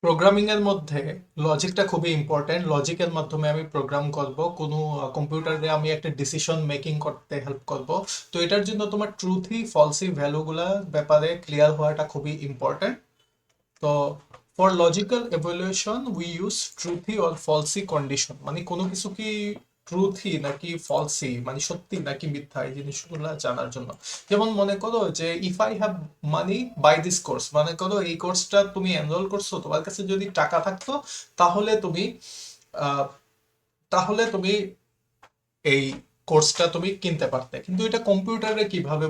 Programming এর মধ্যে লজিকটা খুবই ইম্পর্টেন্ট। লজিকের মাধ্যমে আমি প্রোগ্রাম করব, কোনো কম্পিউটারে আমি একটা ডিসিশন মেকিং করতে হেল্প করব। তো এটার জন্য তোমার ট্রুথি ফলসি ভ্যালুগুলা ব্যাপারে ক্লিয়ার হওয়াটা খুবই ইম্পর্টেন্ট। তো for logical evaluation we use truthy or falsy condition, মানে কোনো কিছু কি ট্রুথি নাকি ফলসি, মানে সত্যি নাকি মিথ্যা, এই জিনিসগুলো জানার জন্য। যেমন মনে করো যে if I have money by this course, মনে করো এই কোর্সটা তুমি এনরোল করছো, তোমার কাছে যদি টাকা থাকতো তাহলে তুমি আহ, তাহলে তুমি এই কোর্সটা তুমি কিনতে পারতে। কিন্তু এটা কম্পিউটারে কিভাবে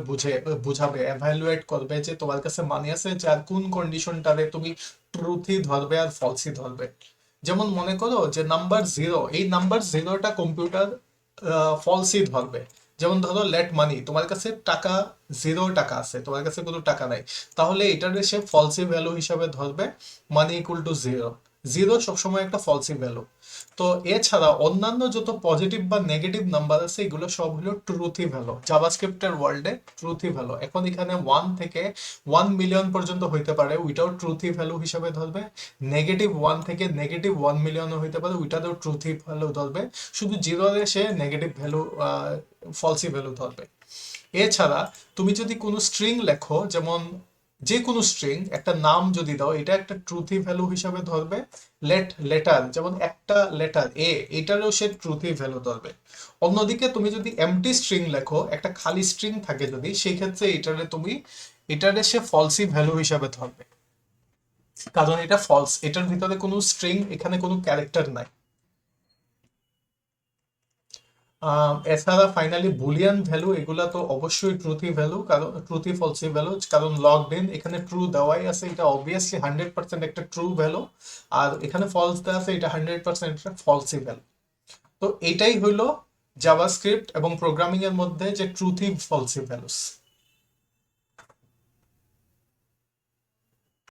বুঝাবে, এভালুয়েট করবে যে তোমার কাছে মানি আছে, যার কোন কন্ডিশনটারে তুমি ট্রুথই ধরবে আর ফলসই ধরবে। যেমন মনে করো যে নাম্বার জিরো, এই নাম্বার জিরোটা কম্পিউটার ফলসই ধরবে। যেমন ধরো লেট মানি, তোমার কাছে টাকা জিরো টাকা আছে, তোমার কাছে কোনো টাকা নাই, তাহলে এটারে সে ফলসি ভ্যালু হিসাবে ধরবে। মানি ইকুয়াল টু জিরো, জিরো সবসময় একটা ফলসি ভ্যালু। তো এছাড়া অন্যান্য যত পজিটিভ বা নেগেটিভ নাম্বার আছে এগুলো সব হলো ট্রুথি ভ্যালু, জাভাস্ক্রিপ্টের ওয়ার্ল্ডে ট্রুথি ভ্যালু। এখন এখানে 1 থেকে 1 মিলিয়ন পর্যন্ত হইতে পারে, ওইটাও ট্রুথি ভ্যালু হিসাবে ধরবে। -1 থেকে -1 মিলিয়নও হইতে পারে, ওইটাতেও ট্রুথি ভ্যালু ধরবে। শুধু জিরোরে সে নেগেটিভ ভ্যালু, ফলসি ভ্যালু ধরবে। এছাড়া তুমি যদি কোনো স্ট্রিং লেখো, যেমন যে কোনো স্ট্রিং একটা নাম যদি দাও, এটা একটা ট্রুথি ভ্যালু হিসাবে ধরবে। লেটার, যেমন একটা লেটার এ, এটারও সে ট্রুথি ভ্যালু ধরবে। অন্যদিকে তুমি যদি এমটি স্ট্রিং লেখো, একটা খালি স্ট্রিং থাকে যদি, সেই ক্ষেত্রে এটারে সে ফলসি ভ্যালু হিসাবে ধরবে, কারণ এটা ফলস, এটার ভিতরে কোনো স্ট্রিং, এখানে কোনো ক্যারেক্টার নাই। এছাড়া ফাইনালি বুলিয়ান ভ্যালু, এগুলা তো অবশ্যই ট্রুথি ভ্যালু, কারণ ট্রুথি ফলসি ভ্যালু, কারণ লগড ইন, এখানে ট্রু দেওয়াই আছে, এটা অবভিয়াসলি 100% একটা ট্রু ভ্যালু। আর এখানে ফলস দেওয়া আছে, এটা 100% একটা ফলসি ভ্যালু। তো এইটাই হইলো জাভাস্ক্রিপ্ট এবং প্রোগ্রামিং এর মধ্যে যে ট্রুথি ফলসি ভ্যালুস।